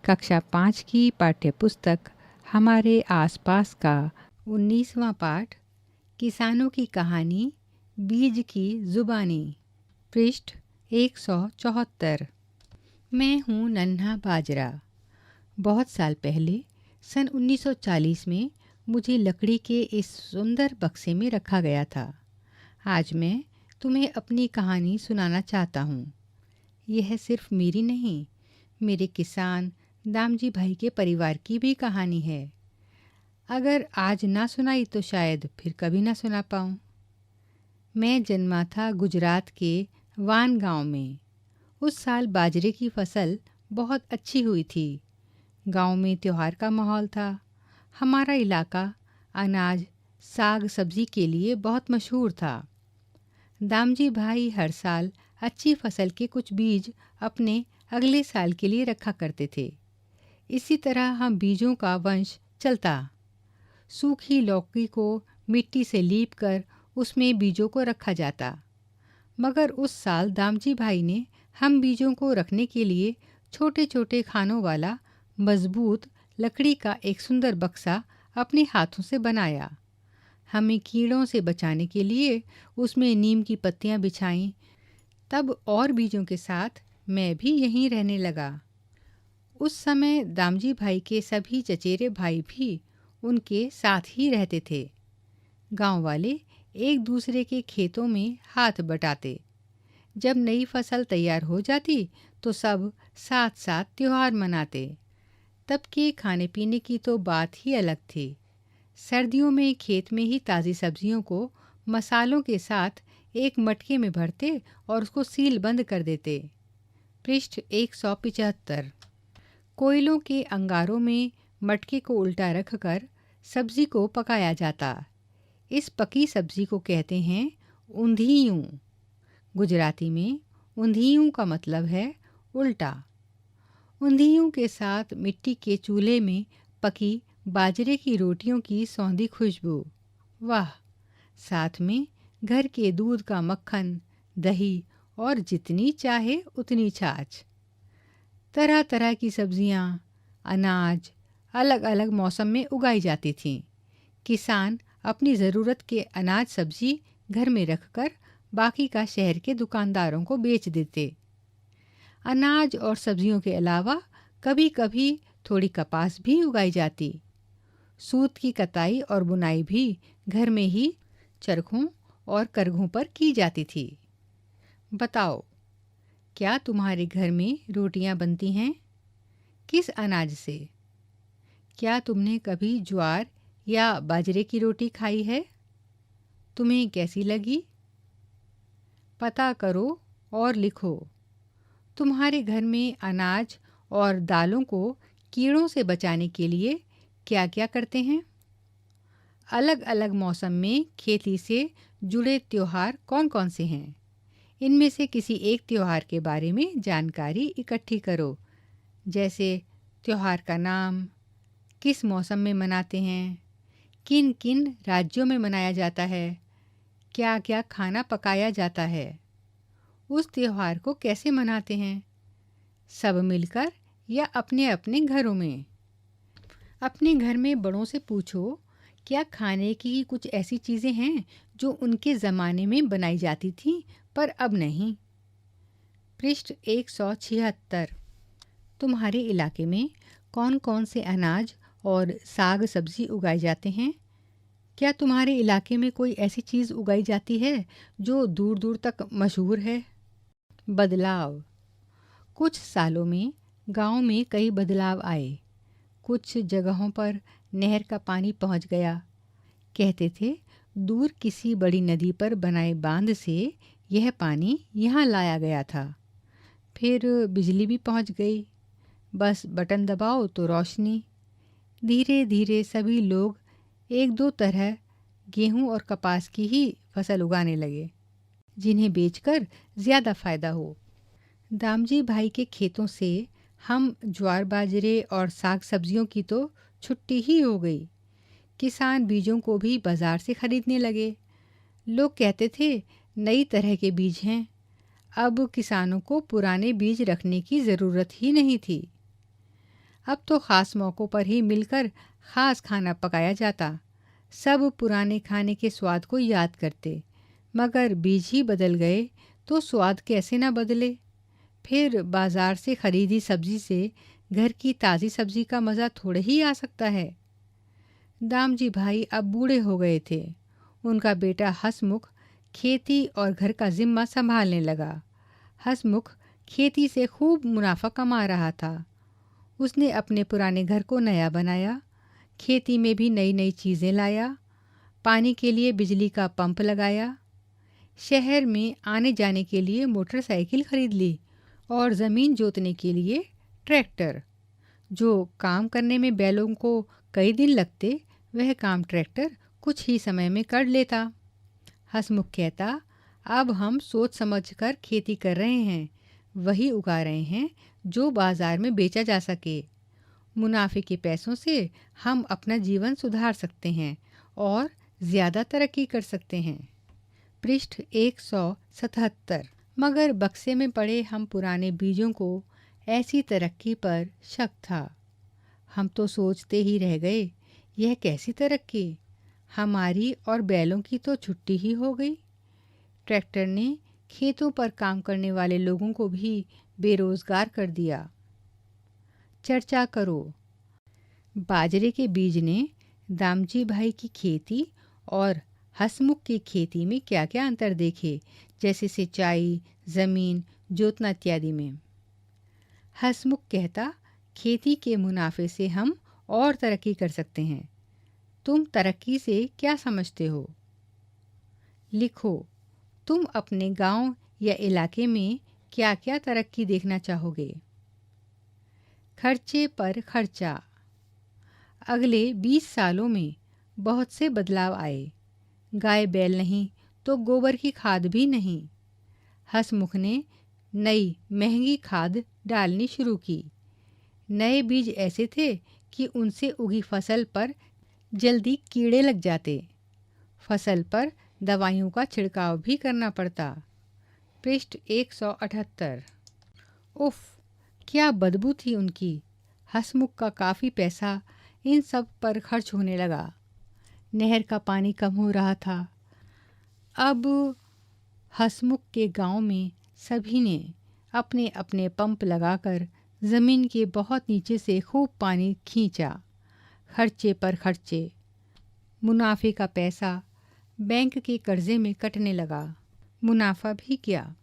कक्षा 5 की पाठ्यपुस्तक हमारे आसपास का 19वां पाठ किसानों की कहानी बीज की जुबानी, पृष्ठ 174। मैं हूँ नन्हा बाजरा। बहुत साल पहले सन 1940 में मुझे लकड़ी के इस सुंदर बक्से में रखा गया था। आज मैं तुम्हें अपनी कहानी सुनाना चाहता हूँ। यह सिर्फ मेरी नहीं, मेरे किसान दामजी भाई के परिवार की भी कहानी है। अगर आज ना सुनाई तो शायद फिर कभी ना सुना पाऊँ। मैं जन्मा था गुजरात के वान गांव में। उस साल बाजरे की फसल बहुत अच्छी हुई थी। गांव में त्योहार का माहौल था। हमारा इलाका अनाज, साग सब्जी के लिए बहुत मशहूर था। दामजी भाई हर साल अच्छी फसल के कुछ बीज अपने अगले साल के लिए रखा करते थे। इसी तरह हम बीजों का वंश चलता। सूखी लौकी को मिट्टी से लीप कर उसमें बीजों को रखा जाता। मगर उस साल दामजी भाई ने हम बीजों को रखने के लिए छोटे छोटे खानों वाला मजबूत लकड़ी का एक सुंदर बक्सा अपने हाथों से बनाया। हमें कीड़ों से बचाने के लिए उसमें नीम की पत्तियां बिछाईं। तब और बीजों के साथ मैं भी यहीं रहने लगा। उस समय दामजी भाई के सभी चचेरे भाई भी उनके साथ ही रहते थे। गांव वाले एक दूसरे के खेतों में हाथ बटाते। जब नई फसल तैयार हो जाती तो सब साथ साथ त्योहार मनाते। तब के खाने पीने की तो बात ही अलग थी। सर्दियों में खेत में ही ताज़ी सब्जियों को मसालों के साथ एक मटके में भरते और उसको सील बंद कर देते। पृष्ठ 175। कोयलों के अंगारों में मटके को उल्टा रखकर सब्जी को पकाया जाता। इस पकी सब्जी को कहते हैं ऊंधियूं। गुजराती में ऊंधियूं का मतलब है उल्टा। ऊंधियूं के साथ मिट्टी के चूल्हे में पकी बाजरे की रोटियों की सौंधी खुशबू, वाह! साथ में घर के दूध का मक्खन, दही और जितनी चाहे उतनी छाछ। तरह तरह की सब्जियां, अनाज अलग अलग मौसम में उगाई जाती थीं। किसान अपनी ज़रूरत के अनाज सब्जी घर में रखकर बाकी का शहर के दुकानदारों को बेच देते। अनाज और सब्जियों के अलावा कभी कभी थोड़ी कपास भी उगाई जाती। सूत की कताई और बुनाई भी घर में ही चरखों और करघों पर की जाती थी। बताओ, क्या तुम्हारे घर में रोटियां बनती हैं? किस अनाज से? क्या तुमने कभी ज्वार या बाजरे की रोटी खाई है? तुम्हें कैसी लगी? पता करो और लिखो। तुम्हारे घर में अनाज और दालों को कीड़ों से बचाने के लिए क्या क्या करते हैं? अलग अलग मौसम में खेती से जुड़े त्योहार कौन कौन से हैं? इनमें से किसी एक त्योहार के बारे में जानकारी इकट्ठी करो, जैसे त्योहार का नाम, किस मौसम में मनाते हैं, किन किन राज्यों में मनाया जाता है, क्या क्या खाना पकाया जाता है, उस त्योहार को कैसे मनाते हैं, सब मिलकर या अपने अपने घरों में। अपने घर में बड़ों से पूछो, क्या खाने की कुछ ऐसी चीज़ें हैं जो उनके ज़माने में बनाई जाती थीं पर अब नहीं। पृष्ठ 176। तुम्हारे इलाके में कौन कौन से अनाज और साग सब्जी उगाए जाते हैं? क्या तुम्हारे इलाके में कोई ऐसी चीज़ उगाई जाती है जो दूर दूर तक मशहूर है? बदलाव। कुछ सालों में गांव में कई बदलाव आए। कुछ जगहों पर नहर का पानी पहुंच गया। कहते थे दूर किसी बड़ी नदी पर बनाए बांध से यह पानी यहाँ लाया गया था। फिर बिजली भी पहुंच गई। बस बटन दबाओ तो रोशनी। धीरे धीरे सभी लोग एक दो तरह गेहूं और कपास की ही फसल उगाने लगे, जिन्हें बेचकर ज़्यादा फ़ायदा हो। दामजी भाई के खेतों से हम ज्वार बाजरे और साग सब्जियों की तो छुट्टी ही हो गई। किसान बीजों को भी बाज़ार से खरीदने लगे। लोग कहते थे नई तरह के बीज हैं। अब किसानों को पुराने बीज रखने की ज़रूरत ही नहीं थी। अब तो ख़ास मौक़ों पर ही मिलकर ख़ास खाना पकाया जाता। सब पुराने खाने के स्वाद को याद करते, मगर बीज ही बदल गए तो स्वाद कैसे ना बदले। फिर बाज़ार से ख़रीदी सब्ज़ी से घर की ताज़ी सब्ज़ी का मज़ा थोड़े ही आ सकता है। दामजी भाई अब बूढ़े हो गए थे। उनका बेटा हसमुख खेती और घर का जिम्मा संभालने लगा। हसमुख खेती से खूब मुनाफा कमा रहा था। उसने अपने पुराने घर को नया बनाया, खेती में भी नई नई चीज़ें लाया, पानी के लिए बिजली का पंप लगाया, शहर में आने जाने के लिए मोटरसाइकिल खरीद ली और ज़मीन जोतने के लिए ट्रैक्टर। जो काम करने में बैलों को कई दिन लगते, वह काम ट्रैक्टर कुछ ही समय में कर लेता। हसमुख कहता, अब हम सोच समझकर खेती कर रहे हैं, वही उगा रहे हैं जो बाज़ार में बेचा जा सके। मुनाफे के पैसों से हम अपना जीवन सुधार सकते हैं और ज़्यादा तरक्की कर सकते हैं। पृष्ठ 177। मगर बक्से में पड़े हम पुराने बीजों को ऐसी तरक्की पर शक था। हम तो सोचते ही रह गए, यह कैसी तरक्की, हमारी और बैलों की तो छुट्टी ही हो गई। ट्रैक्टर ने खेतों पर काम करने वाले लोगों को भी बेरोज़गार कर दिया। चर्चा करो। बाजरे के बीज ने दामजी भाई की खेती और हसमुख की खेती में क्या क्या अंतर देखे, जैसे सिंचाई, ज़मीन जोतना इत्यादि में। हसमुख कहता, खेती के मुनाफे से हम और तरक्की कर सकते हैं। तुम तरक्की से क्या समझते हो? लिखो, तुम अपने गांव या इलाके में क्या क्या तरक्की देखना चाहोगे। खर्चे पर खर्चा। अगले 20 सालों में बहुत से बदलाव आए। गाय बैल नहीं तो गोबर की खाद भी नहीं। हसमुख ने नई महंगी खाद डालनी शुरू की। नए बीज ऐसे थे कि उनसे उगी फसल पर जल्दी कीड़े लग जाते। फसल पर दवाइयों का छिड़काव भी करना पड़ता। पृष्ठ 178। उफ, क्या बदबू थी उनकी। हसमुख का काफ़ी पैसा इन सब पर खर्च होने लगा। नहर का पानी कम हो रहा था। अब हसमुख के गांव में सभी ने अपने अपने पंप लगाकर ज़मीन के बहुत नीचे से खूब पानी खींचा। खर्चे पर खर्चे। मुनाफे का पैसा बैंक के कर्जे में कटने लगा। मुनाफा भी क्या,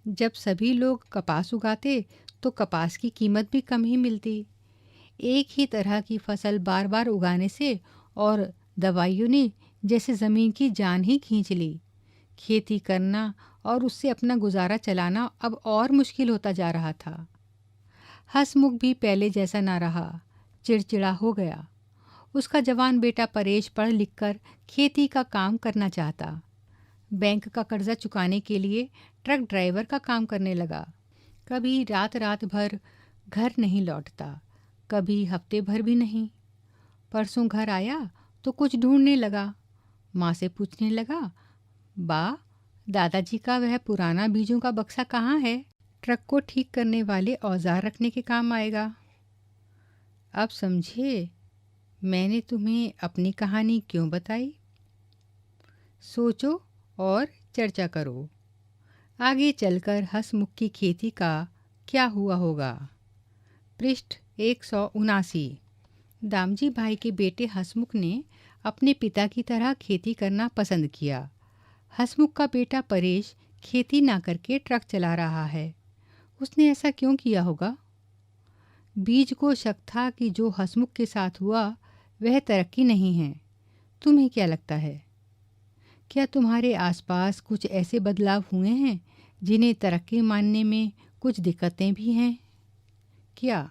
जब सभी लोग कपास उगाते तो कपास की कीमत भी कम ही मिलती। एक ही तरह की फसल बार बार उगाने से और दवाइयों ने जैसे ज़मीन की जान ही खींच ली। खेती करना और उससे अपना गुजारा चलाना अब और मुश्किल होता जा रहा था। हसमुख भी पहले जैसा ना रहा, चिड़चिड़ा हो गया। उसका जवान बेटा परेश पढ़ लिख कर खेती का काम करना चाहता। बैंक का कर्जा चुकाने के लिए ट्रक ड्राइवर का काम करने लगा। कभी रात रात भर घर नहीं लौटता, कभी हफ्ते भर भी नहीं। परसों घर आया तो कुछ ढूंढने लगा। माँ से पूछने लगा, बा, दादाजी का वह पुराना बीजों का बक्सा कहाँ है? ट्रक को ठीक करने वाले औजार रखने के काम आएगा। अब समझे मैंने तुम्हें अपनी कहानी क्यों बताई। सोचो और चर्चा करो। आगे चलकर हसमुख की खेती का क्या हुआ होगा। पृष्ठ 179। दामजी भाई के बेटे हसमुख ने अपने पिता की तरह खेती करना पसंद किया। हसमुख का बेटा परेश खेती ना करके ट्रक चला रहा है। उसने ऐसा क्यों किया होगा? बीज को शक था कि जो हसमुख के साथ हुआ वह तरक्की नहीं है। तुम्हें क्या लगता है? क्या तुम्हारे आसपास कुछ ऐसे बदलाव हुए हैं जिन्हें तरक्की मानने में कुछ दिक्कतें भी हैं? क्या?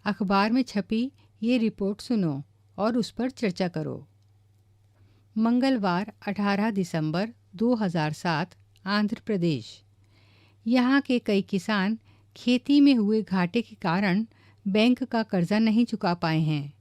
अखबार में छपी ये रिपोर्ट सुनो और उस पर चर्चा करो। मंगलवार 18 दिसंबर 2007 आंध्र प्रदेश। यहाँ के कई किसान खेती में हुए घाटे के कारण बैंक का कर्जा नहीं चुका पाए हैं।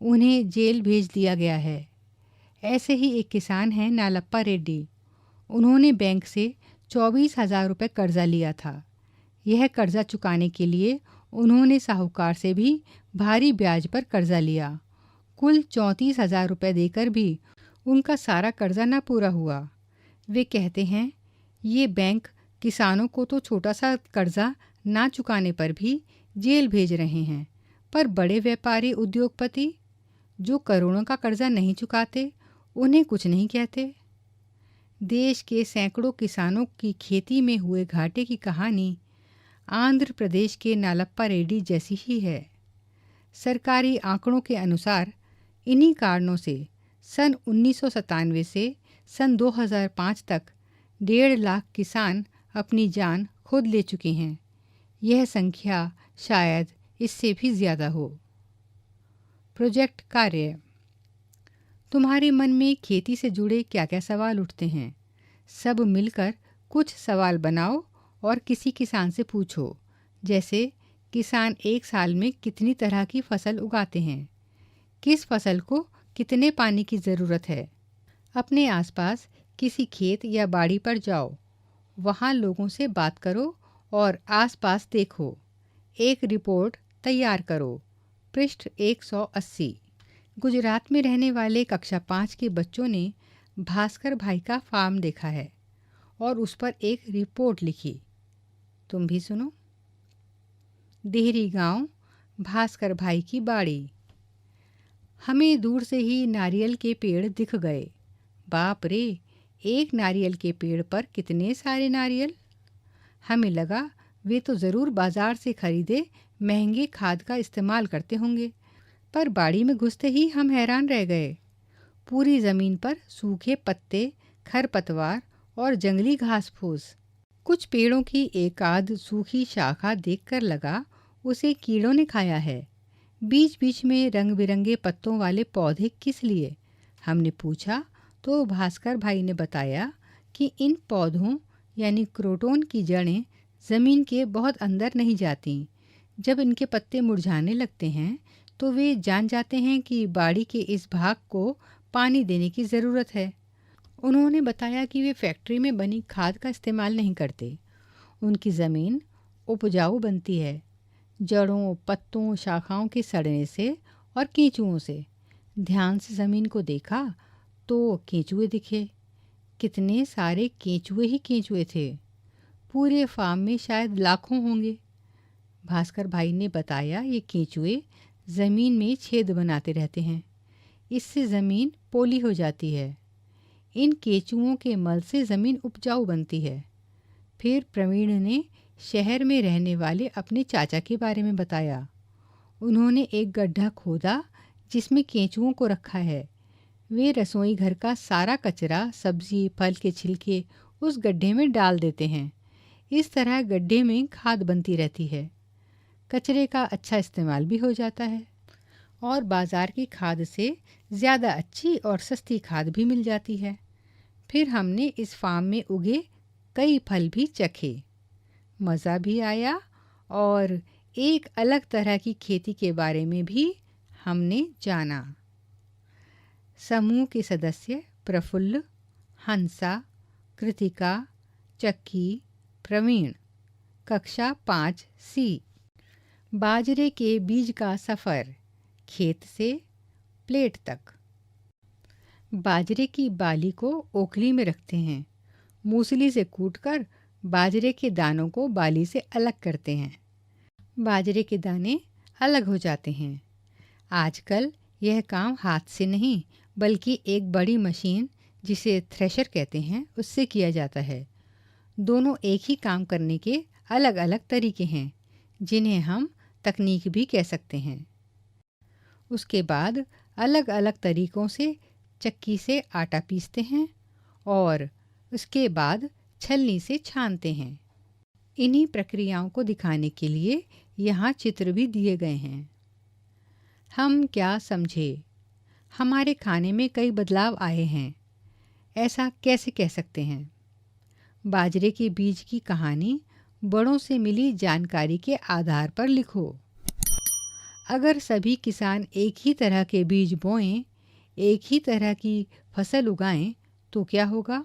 उन्हें जेल भेज दिया गया है। ऐसे ही एक किसान हैं नालप्पा रेड्डी। उन्होंने बैंक से 24,000 रुपये कर्जा लिया था। यह कर्जा चुकाने के लिए उन्होंने साहूकार से भी भारी ब्याज पर कर्जा लिया। कुल 34,000 रुपये देकर भी उनका सारा कर्जा न पूरा हुआ। वे कहते हैं, ये बैंक किसानों को तो छोटा सा कर्जा ना चुकाने पर भी जेल भेज रहे हैं, पर बड़े व्यापारी उद्योगपति जो करोड़ों का कर्जा नहीं चुकाते, उन्हें कुछ नहीं कहते। देश के सैकड़ों किसानों की खेती में हुए घाटे की कहानी आंध्र प्रदेश के नालप्पा रेड्डी जैसी ही है। सरकारी आंकड़ों के अनुसार इन्हीं कारणों से सन 1997 से सन 2005 तक 1.5 लाख किसान अपनी जान खुद ले चुके हैं। यह संख्या शायद इससे भी ज़्यादा हो। प्रोजेक्ट कार्य। तुम्हारे मन में खेती से जुड़े क्या क्या सवाल उठते हैं? सब मिलकर कुछ सवाल बनाओ और किसी किसान से पूछो, जैसे किसान एक साल में कितनी तरह की फसल उगाते हैं, किस फसल को कितने पानी की ज़रूरत है। अपने आसपास किसी खेत या बाड़ी पर जाओ, वहाँ लोगों से बात करो और आसपास देखो। एक रिपोर्ट तैयार करो। पृष्ठ 180। गुजरात में रहने वाले कक्षा 5 के बच्चों ने भास्कर भाई का फार्म देखा है और उस पर एक रिपोर्ट लिखी। तुम भी सुनो। देहरी गांव, भास्कर भाई की बाड़ी। हमें दूर से ही नारियल के पेड़ दिख गए। बाप रे, एक नारियल के पेड़ पर कितने सारे नारियल। हमें लगा वे तो ज़रूर बाज़ार से खरीदे महंगे खाद का इस्तेमाल करते होंगे, पर बाड़ी में घुसते ही हम हैरान रह गए। पूरी ज़मीन पर सूखे पत्ते, खरपतवार और जंगली घास फूस। कुछ पेड़ों की एक आध सूखी शाखा देखकर लगा उसे कीड़ों ने खाया है। बीच बीच में रंग बिरंगे पत्तों वाले पौधे किस लिए? हमने पूछा तो भास्कर भाई ने बताया कि इन पौधों यानी क्रोटोन की जड़ें ज़मीन के बहुत अंदर नहीं जाती। जब इनके पत्ते मुरझाने लगते हैं तो वे जान जाते हैं कि बाड़ी के इस भाग को पानी देने की ज़रूरत है। उन्होंने बताया कि वे फैक्ट्री में बनी खाद का इस्तेमाल नहीं करते। उनकी ज़मीन उपजाऊ बनती है जड़ों, पत्तों, शाखाओं के सड़ने से और केंचुओं से। ध्यान से ज़मीन को देखा तो केंचुए दिखे। कितने सारे केंचुए ही केंचुए थे। पूरे फार्म में शायद लाखों होंगे। भास्कर भाई ने बताया ये केंचुए ज़मीन में छेद बनाते रहते हैं। इससे ज़मीन पोली हो जाती है। इन केंचुओं के मल से ज़मीन उपजाऊ बनती है। फिर प्रवीण ने शहर में रहने वाले अपने चाचा के बारे में बताया। उन्होंने एक गड्ढा खोदा जिसमें केंचुओं को रखा है। वे रसोई घर का सारा कचरा, सब्जी, फल के छिलके उस गड्ढे में डाल देते हैं। इस तरह गड्ढे में खाद बनती रहती है। कचरे का अच्छा इस्तेमाल भी हो जाता है और बाज़ार की खाद से ज़्यादा अच्छी और सस्ती खाद भी मिल जाती है। फिर हमने इस फार्म में उगे कई फल भी चखे। मज़ा भी आया और एक अलग तरह की खेती के बारे में भी हमने जाना। समूह के सदस्य प्रफुल्ल, हंसा, कृतिका, चक्की, प्रवीण। कक्षा 5 सी। बाजरे के बीज का सफ़र, खेत से प्लेट तक। बाजरे की बाली को ओखली में रखते हैं। मूसली से कूटकर बाजरे के दानों को बाली से अलग करते हैं। बाजरे के दाने अलग हो जाते हैं। आजकल यह काम हाथ से नहीं बल्कि एक बड़ी मशीन जिसे थ्रेशर कहते हैं उससे किया जाता है। दोनों एक ही काम करने के अलग अलग तरीके हैं जिन्हें हम तकनीक भी कह सकते हैं। उसके बाद अलग अलग तरीक़ों से चक्की से आटा पीसते हैं और उसके बाद छलनी से छानते हैं। इन्हीं प्रक्रियाओं को दिखाने के लिए यहाँ चित्र भी दिए गए हैं। हम क्या समझे? हमारे खाने में कई बदलाव आए हैं। ऐसा कैसे कह सकते हैं? बाजरे के बीज की कहानी बड़ों से मिली जानकारी के आधार पर लिखो। अगर सभी किसान एक ही तरह के बीज बोएं, एक ही तरह की फसल उगाएं तो क्या होगा?